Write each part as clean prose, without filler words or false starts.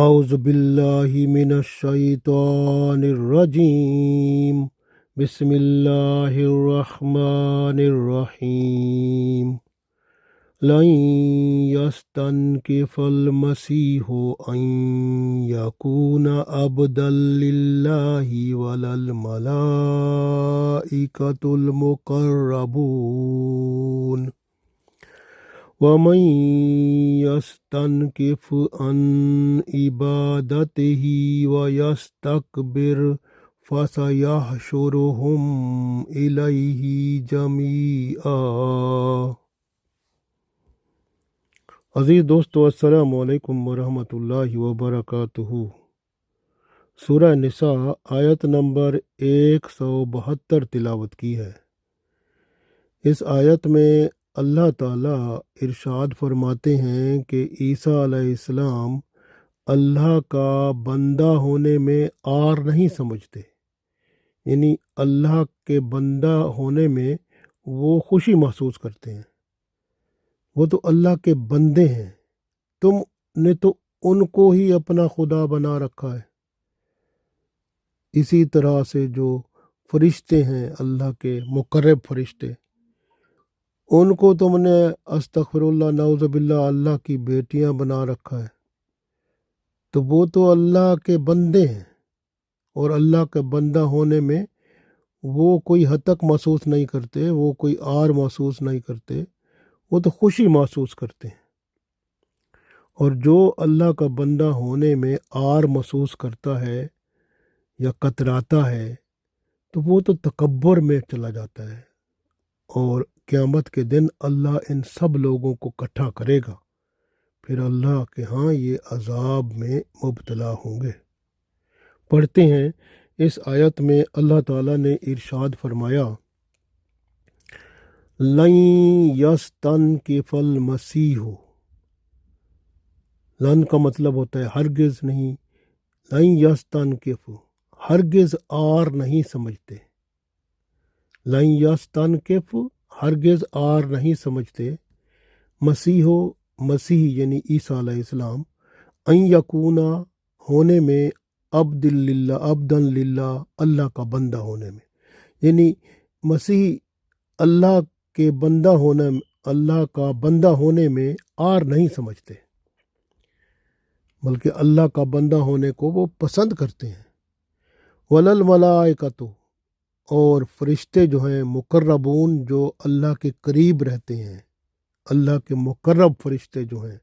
اعوذ باللہ من الشیطان الرجیم بسم اللہ الرحمن الرحیم لن یستنکف المسیح ان یکون عبدا للہ ولا الملائکۃ المقربون ومن یستنکف عن عبادتہ ویستکبر فسیحشرہم الیہ جمیعا۔ عزیز دوستو، السلام علیکم ورحمۃ اللہ وبرکاتہ۔ سورہ نساء آیت نمبر 172 تلاوت کی ہے۔ اس آیت میں اللہ تعالیٰ ارشاد فرماتے ہیں کہ عیسیٰ علیہ السلام اللہ کا بندہ ہونے میں عار نہیں سمجھتے، یعنی اللہ کے بندہ ہونے میں وہ خوشی محسوس کرتے ہیں۔ وہ تو اللہ کے بندے ہیں، تم نے تو ان کو ہی اپنا خدا بنا رکھا ہے۔ اسی طرح سے جو فرشتے ہیں، اللہ کے مقرب فرشتے، ان کو تم نے استغفر اللہ نعوذ باللہ اللہ کی بیٹیاں بنا رکھا ہے۔ تو وہ تو اللہ کے بندے ہیں، اور اللہ کے بندہ ہونے میں وہ کوئی حتک محسوس نہیں کرتے، وہ کوئی عار محسوس نہیں کرتے، وہ تو خوشی محسوس کرتے ہیں۔ اور جو اللہ کا بندہ ہونے میں عار محسوس کرتا ہے یا کتراتا ہے تو وہ تو تکبر میں چلا جاتا ہے، اور قیامت کے دن اللہ ان سب لوگوں کو اکٹھا کرے گا، پھر اللہ کے ہاں یہ عذاب میں مبتلا ہوں گے۔ پڑھتے ہیں اس آیت میں اللہ تعالیٰ نے ارشاد فرمایا، لن یستنکف المسیح۔ لن کا مطلب ہوتا ہے ہرگز نہیں، لن یستنکف ہرگز عار نہیں سمجھتے، لن یستنکف ہرگز عار نہیں سمجھتے، مسیح یعنی عیسیٰ علیہ السلام، ان یکونا ہونے میں، عبدن للہ اللہ کا بندہ ہونے میں، یعنی مسیح اللہ کے بندہ ہونے، اللہ کا بندہ ہونے میں عار نہیں سمجھتے، بلکہ اللہ کا بندہ ہونے کو وہ پسند کرتے ہیں۔ ولا الملائکۃ، اور فرشتے جو ہیں مقربون، جو اللہ کے قریب رہتے ہیں، اللہ کے مقرب فرشتے جو ہیں،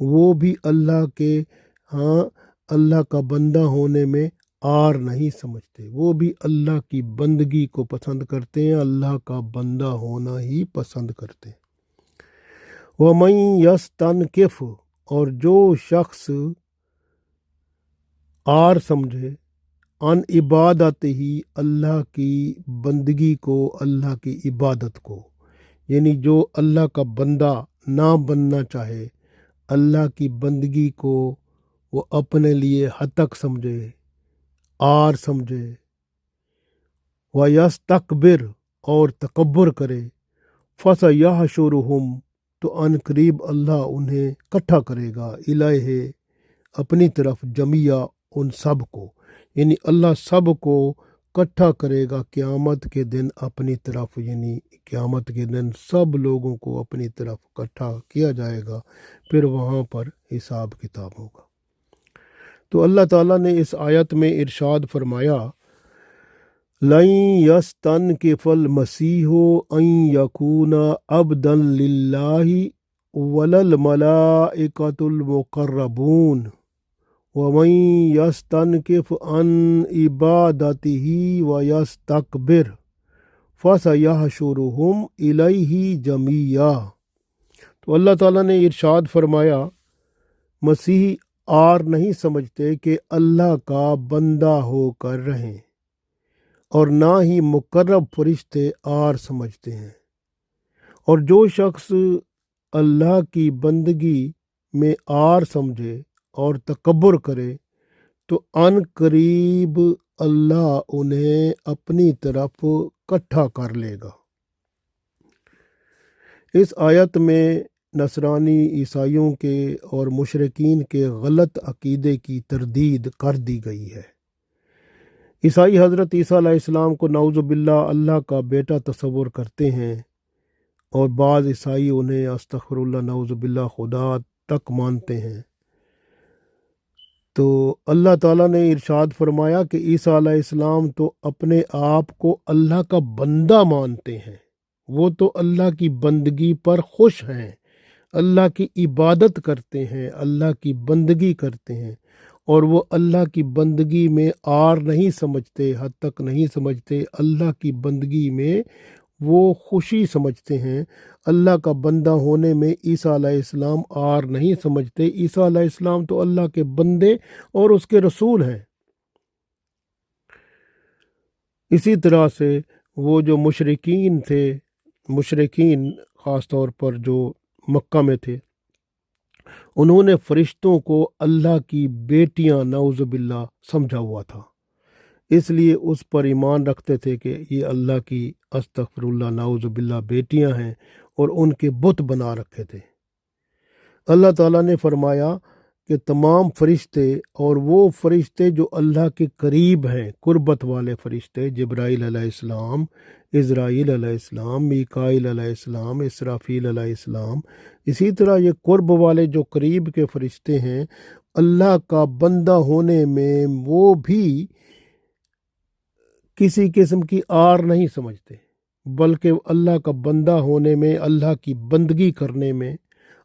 وہ بھی اللہ کے ہاں اللہ کا بندہ ہونے میں عار نہیں سمجھتے، وہ بھی اللہ کی بندگی کو پسند کرتے ہیں، اللہ کا بندہ ہونا ہی پسند کرتے ہیں۔ وَمَن یستنکف، اور جو شخص عار سمجھے، عن عبادت ہی اللہ کی بندگی کو، اللہ کی عبادت کو، یعنی جو اللہ کا بندہ نہ بننا چاہے، اللہ کی بندگی کو وہ اپنے لیے حتک سمجھے، عار سمجھے، وَیَسْتَکْبِر، اور تکبر کرے، فَسَیَحْشُرُہُم، تو ان قریب اللہ انہیں اکٹھا کرے گا، الیہ، اپنی طرف، جمیعا، ان سب کو، یعنی اللہ سب کو اکٹھا کرے گا قیامت کے دن اپنی طرف، یعنی قیامت کے دن سب لوگوں کو اپنی طرف اکٹھا کیا جائے گا، پھر وہاں پر حساب کتاب ہوگا۔ تو اللہ تعالیٰ نے اس آیت میں ارشاد فرمایا، لن یستنکف المسیح ان یکون عبدا للہ ولا الملائکۃ المقربون ومن یستنکف عن عبادتہ ویستکبر فسیحشرہم الیہ جمیعا۔ تو اللہ تعالیٰ نے ارشاد فرمایا، مسیح عار نہیں سمجھتے کہ اللہ کا بندہ ہو کر رہیں، اور نہ ہی مقرب فرشتے عار سمجھتے ہیں، اور جو شخص اللہ کی بندگی میں عار سمجھے اور تکبر کرے تو ان قریب اللہ انہیں اپنی طرف اکٹھا کر لے گا۔ اس آیت میں نصرانی عیسائیوں کے اور مشرکین کے غلط عقیدے کی تردید کر دی گئی ہے۔ عیسائی حضرت عیسیٰ علیہ السلام کو نعوذ باللہ اللہ کا بیٹا تصور کرتے ہیں، اور بعض عیسائی انہیں استغفر اللہ نعوذ باللہ خدا تک مانتے ہیں۔ تو اللہ تعالیٰ نے ارشاد فرمایا کہ عیسیٰ علیہ السلام تو اپنے آپ کو اللہ کا بندہ مانتے ہیں، وہ تو اللہ کی بندگی پر خوش ہیں، اللہ کی عبادت کرتے ہیں، اللہ کی بندگی کرتے ہیں، اور وہ اللہ کی بندگی میں آر نہیں سمجھتے، حد تک نہیں سمجھتے، اللہ کی بندگی میں وہ خوشی سمجھتے ہیں۔ اللہ کا بندہ ہونے میں عیسیٰ علیہ السلام آر نہیں سمجھتے۔ عیسیٰ علیہ السلام تو اللہ کے بندے اور اس کے رسول ہیں۔ اسی طرح سے وہ جو مشرکین تھے، مشرکین خاص طور پر جو مکہ میں تھے، انہوں نے فرشتوں کو اللہ کی بیٹیاں نعوذ باللہ سمجھا ہوا تھا، اس لیے اس پر ایمان رکھتے تھے کہ یہ اللہ کی استغفر اللہ نعوذ باللہ بیٹیاں ہیں، اور ان کے بت بنا رکھے تھے۔ اللہ تعالیٰ نے فرمایا کہ تمام فرشتے اور وہ فرشتے جو اللہ کے قریب ہیں، قربت والے فرشتے، جبرائیل علیہ السلام، عزرائیل علیہ السلام، میکائیل علیہ السلام، اسرافیل علیہ السلام، اسی طرح یہ قرب والے جو قریب کے فرشتے ہیں، اللہ کا بندہ ہونے میں وہ بھی کسی قسم کی آر نہیں سمجھتے، بلکہ اللہ کا بندہ ہونے میں، اللہ کی بندگی کرنے میں،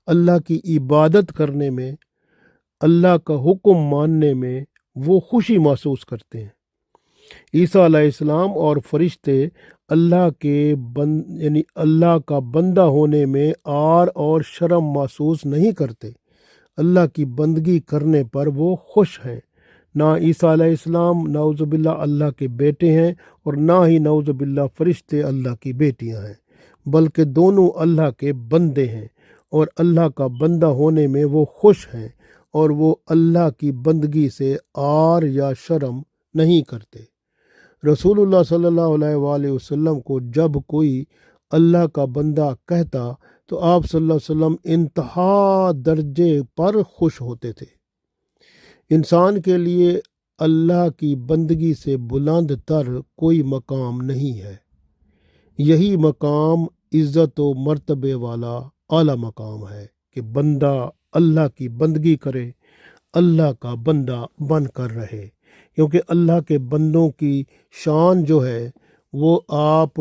اللہ کی عبادت کرنے میں، اللہ کا حکم ماننے میں وہ خوشی محسوس کرتے ہیں۔ عیسیٰ علیہ السلام اور فرشتے اللہ کے یعنی اللہ کا بندہ ہونے میں آر اور شرم محسوس نہیں کرتے۔ اللہ کی بندگی کرنے پر وہ خوش ہیں۔ نہ عیسیٰ علیہ السلام نعوذ باللہ اللہ کے بیٹے ہیں، اور نہ ہی نعوذ باللہ فرشتے اللہ کی بیٹیاں ہیں، بلکہ دونوں اللہ کے بندے ہیں، اور اللہ کا بندہ ہونے میں وہ خوش ہیں، اور وہ اللہ کی بندگی سے آر یا شرم نہیں کرتے۔ رسول اللہ صلی اللہ علیہ وآلہ وسلم کو جب کوئی اللہ کا بندہ کہتا تو آپ صلی اللہ علیہ وسلم انتہا درجے پر خوش ہوتے تھے۔ انسان کے لیے اللہ کی بندگی سے بلند تر کوئی مقام نہیں ہے۔ یہی مقام عزت و مرتبے والا اعلیٰ مقام ہے کہ بندہ اللہ کی بندگی کرے، اللہ کا بندہ بن کر رہے، کیونکہ اللہ کے بندوں کی شان جو ہے وہ آپ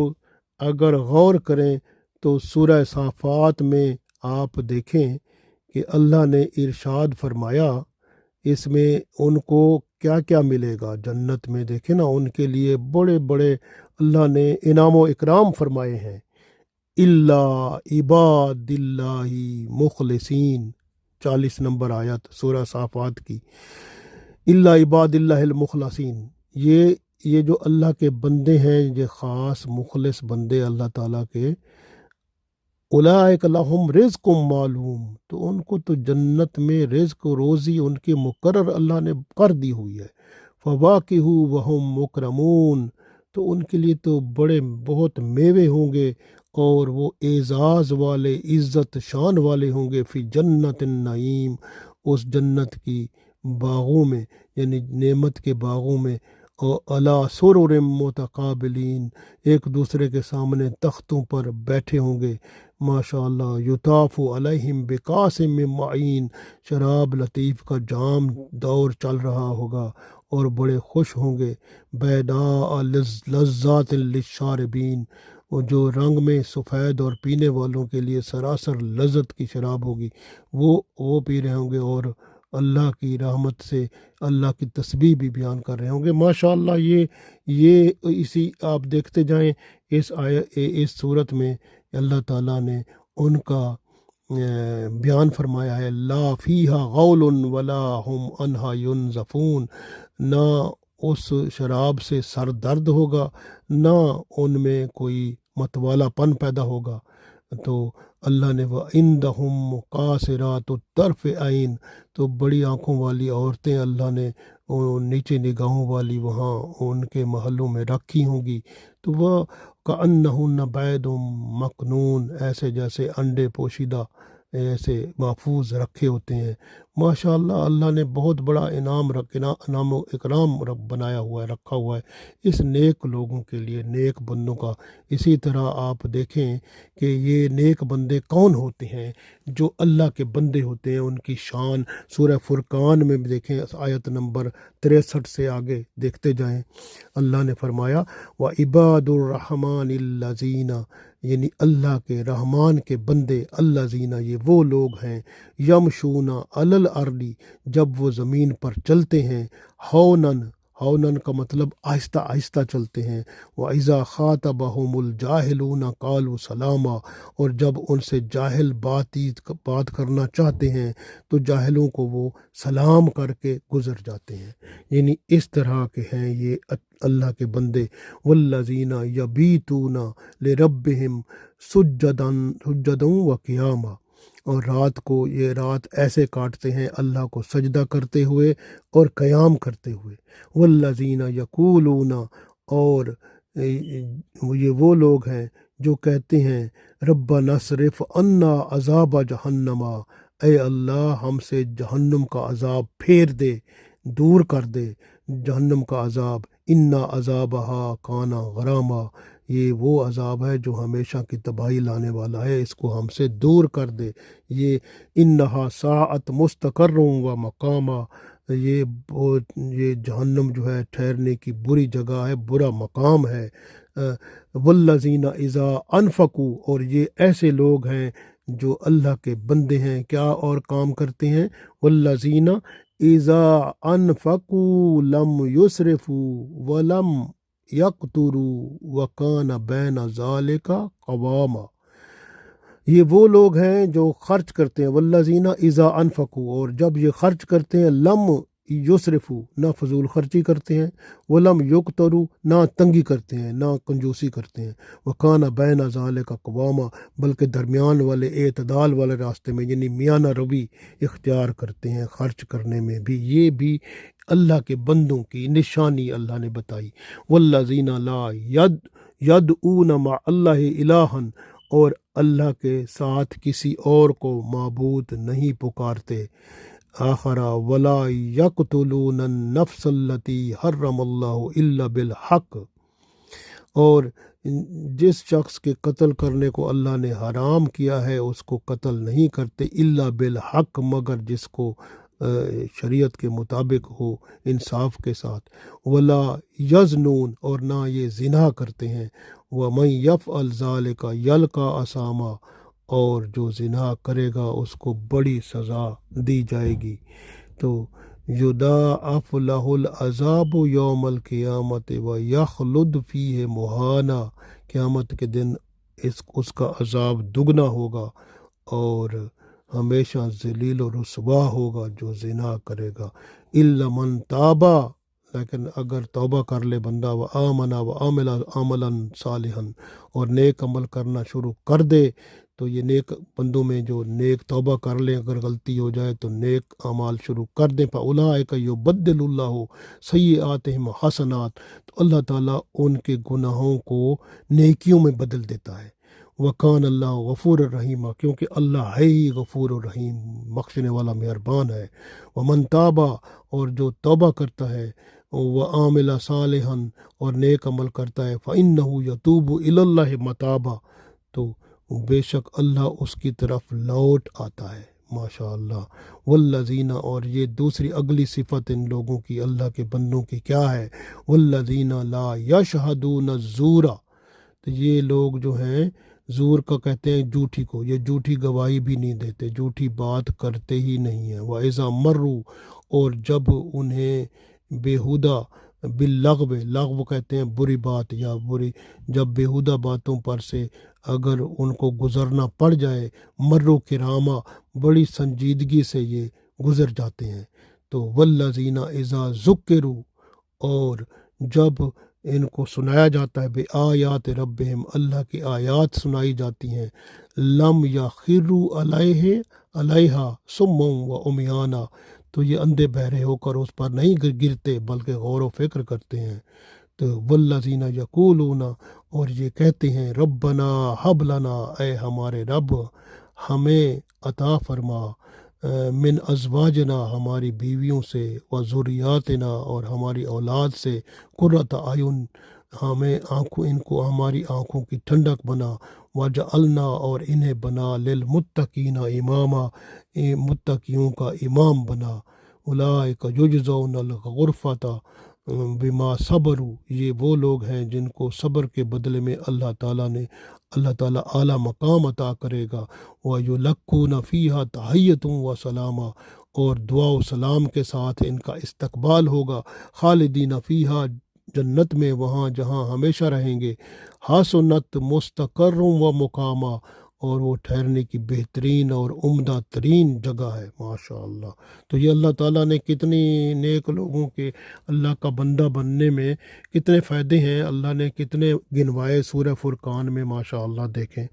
اگر غور کریں تو سورہ صافات میں آپ دیکھیں کہ اللہ نے ارشاد فرمایا، اس میں ان کو کیا کیا ملے گا جنت میں۔ دیکھیں نا، ان کے لیے بڑے بڑے اللہ نے انعام و اکرام فرمائے ہیں۔ الا عباد اللہ مخلصین، 40 نمبر آیت سورہ صافات کی، الا عباد اللہ المخلصین، یہ جو اللہ کے بندے ہیں، یہ خاص مخلص بندے اللہ تعالیٰ کے، اولئک لہم رزق معلوم، تو ان کو تو جنت میں رزق و روزی ان کے مقرر اللہ نے کر دی ہوئی ہے۔ فواکہ وہم مکرمون، تو ان کے لیے تو بڑے بہت میوے ہوں گے، اور وہ اعزاز والے، عزت شان والے ہوں گے، فی جنت النعیم، اس جنت کی باغوں میں، یعنی نعمت کے باغوں میں، اور علی سرر متقابلین، ایک دوسرے کے سامنے تختوں پر بیٹھے ہوں گے، ماشاء اللہ، یطاف علیہم بکاس من معین، شراب لطیف کا جام دور چل رہا ہوگا، اور بڑے خوش ہوں گے، بیداء لذات للشاربین، وہ جو رنگ میں سفید اور پینے والوں کے لیے سراسر لذت کی شراب ہوگی، وہ پی رہے ہوں گے، اور اللہ کی رحمت سے اللہ کی تسبیح بھی بیان کر رہے ہوں گے۔ ماشاء اللہ، یہ اسی آپ دیکھتے جائیں اس صورت میں اللہ تعالیٰ نے ان کا بیان فرمایا ہے، لا فیہا غول ولا ہم عنہا ینزفون، نہ اس شراب سے سر درد ہوگا، نہ ان میں کوئی متوالا پن پیدا ہوگا۔ تو اللہ نے وَعِندَهُمْ قَاصِرَاتُ الطَّرْفِ عَيْن، تو بڑی آنکھوں والی عورتیں اللہ نے نیچے نگاہوں والی وہاں ان کے محلوں میں رکھی ہوں گی، تو وہ کأنہن بید مکنون، ایسے جیسے انڈے پوشیدہ ایسے محفوظ رکھے ہوتے ہیں۔ ماشاء اللہ، اللہ نے بہت بڑا انعام و اکرام بنایا ہوا ہے، رکھا ہوا ہے اس نیک لوگوں کے لیے، نیک بندوں کا۔ اسی طرح آپ دیکھیں کہ یہ نیک بندے کون ہوتے ہیں؟ جو اللہ کے بندے ہوتے ہیں، ان کی شان سورہ فرقان میں بھی دیکھیں، آیت نمبر 63 سے آگے دیکھتے جائیں۔ اللہ نے فرمایا وَعِبَادُ الرَّحْمَنِ الَّذِينَ، یعنی اللہ کے رحمان کے بندے، الذین، یہ وہ لوگ ہیں، یمشون علی الارض، جب وہ زمین پر چلتے ہیں، ہونن، ہونن کا مطلب آہستہ آہستہ چلتے ہیں، وَإِذَا خَاطَبَهُمُ الْجَاهِلُونَ قَالُوا سَلَامًا، اور جب ان سے جاہل بات کرنا چاہتے ہیں تو جاہلوں کو وہ سلام کر کے گزر جاتے ہیں۔ یعنی اس طرح کے ہیں یہ اللہ کے بندے۔ والذین یبیتون لربہم سجدا وقیاما، اور رات کو یہ رات ایسے کاٹتے ہیں اللہ کو سجدہ کرتے ہوئے اور قیام کرتے ہوئے۔ والذین یقولون، اور یہ وہ لوگ ہیں جو کہتے ہیں ربنا اصرف عنا عذاب جہنم، اے اللہ ہم سے جہنم کا عذاب پھیر دے، دور کر دے جہنم کا عذاب، انا عذابہا کانا غراما، یہ وہ عذاب ہے جو ہمیشہ کی تباہی لانے والا ہے، اس کو ہم سے دور کر دے۔ یہ انہا ساعت مستقر و مقاما، یہ جہنم جو ہے ٹھہرنے کی بری جگہ ہے، برا مقام ہے۔ والذین اذا انفقوا، اور یہ ایسے لوگ ہیں جو اللہ کے بندے ہیں، کیا اور کام کرتے ہیں؟ والذین اذا انفقوا لم یسرفوا ولم یقتروا وکان بین ذالک قواما، یہ وہ لوگ ہیں جو خرچ کرتے ہیں، والذین اذا انفقوا، اور جب یہ خرچ کرتے ہیں، لم یسرفوا، نہ فضول خرچی کرتے ہیں، ولم یقتروا، نہ تنگی کرتے ہیں، نہ کنجوسی کرتے ہیں، وکان بین ذالک قواما، بلکہ درمیان والے اعتدال والے راستے میں، یعنی میانہ روی اختیار کرتے ہیں خرچ کرنے میں بھی۔ یہ بھی اللہ کے بندوں کی نشانی اللہ نے بتائی۔ والذین لا یدعون مع اللہ الہا، اور اللہ کے ساتھ کسی اور کو معبود نہیں پکارتے، آخرا ولا یقتلون النفس التی حرم اللہ الا بالحق، اور جس شخص کے قتل کرنے کو اللہ نے حرام کیا ہے اس کو قتل نہیں کرتے، الا بالحق، مگر جس کو شریعت کے مطابق ہو، انصاف کے ساتھ۔ ولا یزنون، اور نہ یہ زنا کرتے ہیں۔ ومن یفعل ذلک یلقا اثاما، اور جو زنا کرے گا اس کو بڑی سزا دی جائے گی۔ تو یضاعف لہ العذاب یوم القیامت ویخلد فیہ مہانا، قیامت کے دن اس کا عذاب دگنا ہوگا اور ہمیشہ ذلیل و رسوا ہوگا جو زنا کرے گا۔ الا من تابا، لیکن اگر توبہ کر لے بندہ، و آمنا و عمل عملا صالحا، اور نیک عمل کرنا شروع کر دے، تو یہ نیک بندوں میں جو نیک توبہ کر لیں، اگر غلطی ہو جائے تو نیک اعمال شروع کر دیں، فاولئک یبدل اللہ سیئاتہم حسنات، تو اللہ تعالیٰ ان کے گناہوں کو نیکیوں میں بدل دیتا ہے۔ وکان اللہ غفور الرحیم، کیونکہ اللہ ہے ہی غفور الرحیم، بخشنے والا مہربان ہے۔ ومن تابا، اور جو توبہ کرتا ہے، وعامل صالحا، اور نیک عمل کرتا ہے، فإنہ یتوب الی اللہ متابا، تو بے شک اللہ اس کی طرف لوٹ آتا ہے۔ ماشاء اللہ۔ والذین، اور یہ دوسری اگلی صفت ان لوگوں کی، اللہ کے بندوں کی کیا ہے؟ والذین لا یشہدون الزور، تو یہ لوگ جو ہیں زور کا کہتے ہیں جھوٹی کو، یہ جھوٹی گواہی بھی نہیں دیتے، جھوٹی بات کرتے ہی نہیں ہیں۔ وَإِذَا مَرُّوا، اور جب انہیں بیہودہ، باللغو، لغو کہتے ہیں بری بات یا بری، جب بیہودہ باتوں پر سے اگر ان کو گزرنا پڑ جائے، مرو کرامہ، بڑی سنجیدگی سے یہ گزر جاتے ہیں۔ تو والذین اذا ذکروا، اور جب ان کو سنایا جاتا ہے، بے آیات ربہم، اللہ کی آیات سنائی جاتی ہیں، لم یخروا علیہا صما و عمیانا، تو یہ اندھے بہرے ہو کر اس پر نہیں گرتے بلکہ غور و فکر کرتے ہیں۔ تو والذین یقولون، اور یہ کہتے ہیں ربنا ہب لنا، اے ہمارے رب، ہمیں عطا فرما من ازواجنا ہماری بیویوں سے، و ذریاتنا اور ہماری اولاد سے، قرۃ اعین ہمیں ان کو ہماری آنکھوں کی ٹھنڈک بنا، وجعلنا اور انہیں بنا للمتقین اماما متقیوں کا امام بنا، اولئک یجزون الغرفۃ بما صبروا یہ وہ لوگ ہیں جن کو صبر کے بدلے میں اللہ تعالیٰ اعلیٰ مقام عطا کرے گا، وَيُلَقُّونَ فِيهَا تَحِيَّةٌ وَسَلَامًا اور دعا و سلام کے ساتھ ان کا استقبال ہوگا، خالدین فیہا جنت میں وہاں جہاں ہمیشہ رہیں گے، حسنت مستقر و مقامہ اور وہ ٹھہرنے کی بہترین اور عمدہ ترین جگہ ہے۔ ماشاء اللہ۔ تو یہ اللہ تعالیٰ نے کتنی نیک لوگوں کے اللہ کا بندہ بننے میں کتنے فائدے ہیں اللہ نے کتنے گنوائے سورہ فرقان میں، ماشاء اللہ دیکھیں،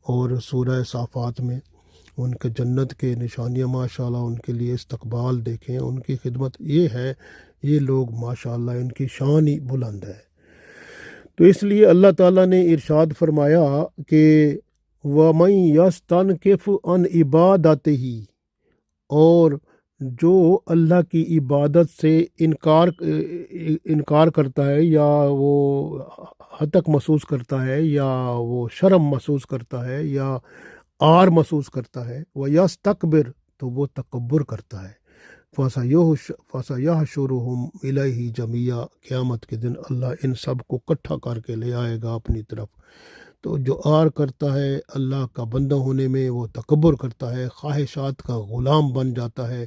اور سورہ صافات میں ان کے جنت کے نشانیاں، ماشاء اللہ ان کے لیے استقبال دیکھیں، ان کی خدمت یہ ہے، یہ لوگ ماشاء اللہ ان کی شان ہی بلند ہے۔ تو اس لیے اللہ تعالیٰ نے ارشاد فرمایا کہ وَمَن يَسْتَنْكِفْ عَنْ عِبَادَتِهِ اور جو اللہ کی عبادت سے انکار کرتا ہے، یا وہ حتک محسوس کرتا ہے، یا وہ شرم محسوس کرتا ہے، یا آر محسوس کرتا ہے، وَيَسْتَكْبِرْ تو وہ تکبر کرتا ہے، فَسَيَحْشُرُهُمْ إِلَيْهِ جَمِيعًا قیامت کے دن اللہ ان سب کو اکٹھا کر کے لے آئے گا اپنی طرف۔ تو جو آر کرتا ہے اللہ کا بندہ ہونے میں، وہ تکبر کرتا ہے، خواہشات کا غلام بن جاتا ہے،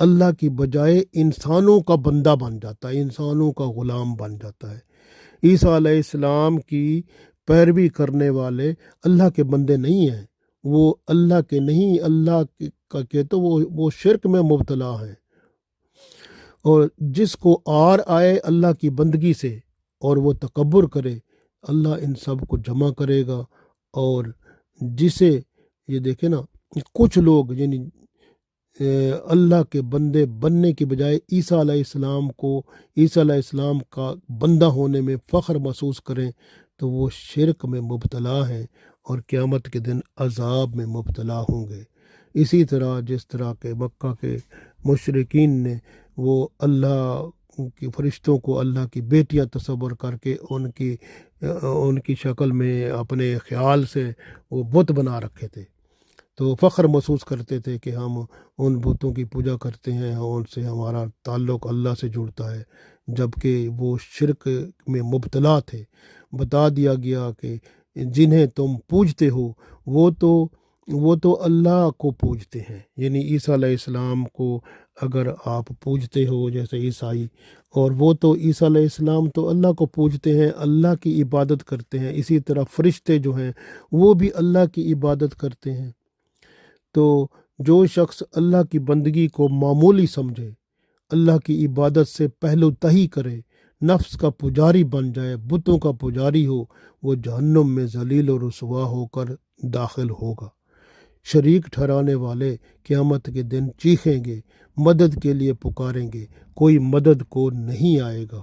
اللہ کی بجائے انسانوں کا بندہ بن جاتا ہے، انسانوں کا غلام بن جاتا ہے۔ عیسیٰ علیہ السلام کی پیروی کرنے والے اللہ کے بندے نہیں ہیں، وہ اللہ کے نہیں، اللہ کا کہ تو وہ شرک میں مبتلا ہیں، اور جس کو آر آئے اللہ کی بندگی سے اور وہ تکبر کرے، اللہ ان سب کو جمع کرے گا، اور جسے یہ دیکھیں نا، کچھ لوگ یعنی اللہ کے بندے بننے کی بجائے عیسیٰ علیہ السلام کا بندہ ہونے میں فخر محسوس کریں، تو وہ شرک میں مبتلا ہیں اور قیامت کے دن عذاب میں مبتلا ہوں گے۔ اسی طرح جس طرح کے مکہ کے مشرکین نے وہ اللہ کی فرشتوں کو اللہ کی بیٹیاں تصور کر کے ان کی شکل میں اپنے خیال سے وہ بت بنا رکھے تھے، تو فخر محسوس کرتے تھے کہ ہم ان بتوں کی پوجا کرتے ہیں، ان سے ہمارا تعلق اللہ سے جڑتا ہے، جبکہ وہ شرک میں مبتلا تھے۔ بتا دیا گیا کہ جنہیں تم پوجتے ہو وہ تو اللہ کو پوجتے ہیں، یعنی عیسیٰ علیہ السلام کو اگر آپ پوجتے ہو جیسے عیسائی، اور وہ تو عیسیٰ علیہ السلام تو اللہ کو پوجتے ہیں، اللہ کی عبادت کرتے ہیں، اسی طرح فرشتے جو ہیں وہ بھی اللہ کی عبادت کرتے ہیں۔ تو جو شخص اللہ کی بندگی کو معمولی سمجھے، اللہ کی عبادت سے پہلو تہی کرے، نفس کا پجاری بن جائے، بتوں کا پجاری ہو، وہ جہنم میں ذلیل و رسوا ہو کر داخل ہوگا۔ شریک ٹھہرانے والے قیامت کے دن چیخیں گے، مدد کے لیے پکاریں گے، کوئی مدد کو نہیں آئے گا۔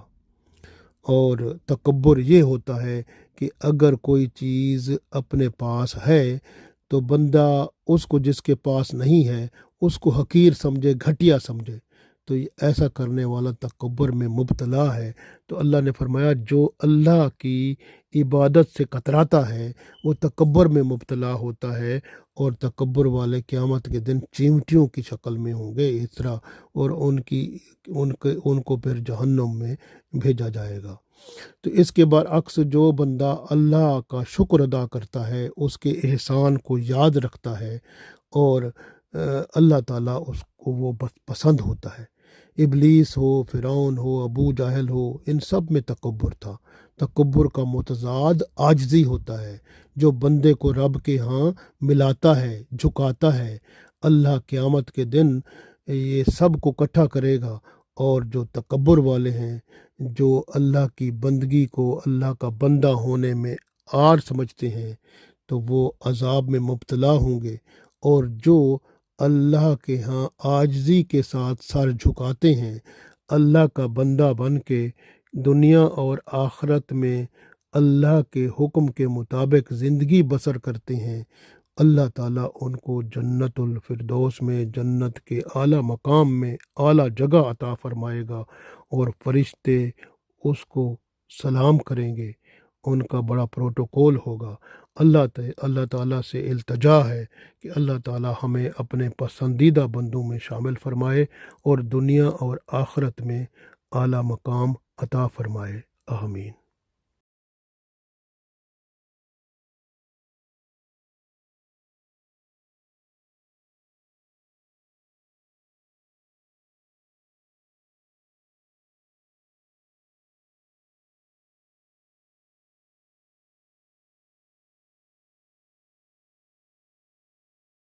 اور تکبر یہ ہوتا ہے کہ اگر کوئی چیز اپنے پاس ہے تو بندہ اس کو جس کے پاس نہیں ہے اس کو حقیر سمجھے، گھٹیا سمجھے، تو ایسا کرنے والا تکبر میں مبتلا ہے۔ تو اللہ نے فرمایا جو اللہ کی عبادت سے کتراتا ہے وہ تکبر میں مبتلا ہوتا ہے، اور تکبر والے قیامت کے دن چیونٹیوں کی شکل میں ہوں گے اس طرح، اور ان کو پھر جہنم میں بھیجا جائے گا۔ تو اس کے برعکس جو بندہ اللہ کا شکر ادا کرتا ہے، اس کے احسان کو یاد رکھتا ہے، اور اللہ تعالیٰ اس کو وہ پسند ہوتا ہے۔ ابلیس ہو، فرعون ہو، ابو جہل ہو، ان سب میں تکبر تھا۔ تکبر کا متضاد عاجزی ہوتا ہے، جو بندے کو رب کے ہاں ملاتا ہے، جھکاتا ہے۔ اللہ قیامت کے دن یہ سب کو اکٹھا کرے گا، اور جو تکبر والے ہیں، جو اللہ کی بندگی کو اللہ کا بندہ ہونے میں آر سمجھتے ہیں، تو وہ عذاب میں مبتلا ہوں گے، اور جو اللہ کے ہاں عاجزی کے ساتھ سر جھکاتے ہیں، اللہ کا بندہ بن کے دنیا اور آخرت میں اللہ کے حکم کے مطابق زندگی بسر کرتے ہیں، اللہ تعالیٰ ان کو جنت الفردوس میں، جنت کے اعلیٰ مقام میں اعلیٰ جگہ عطا فرمائے گا، اور فرشتے اس کو سلام کریں گے، ان کا بڑا پروٹوکول ہوگا۔ اللہ تعالیٰ سے التجا ہے کہ اللہ تعالیٰ ہمیں اپنے پسندیدہ بندوں میں شامل فرمائے اور دنیا اور آخرت میں اعلیٰ مقام عطا فرمائے، آمین۔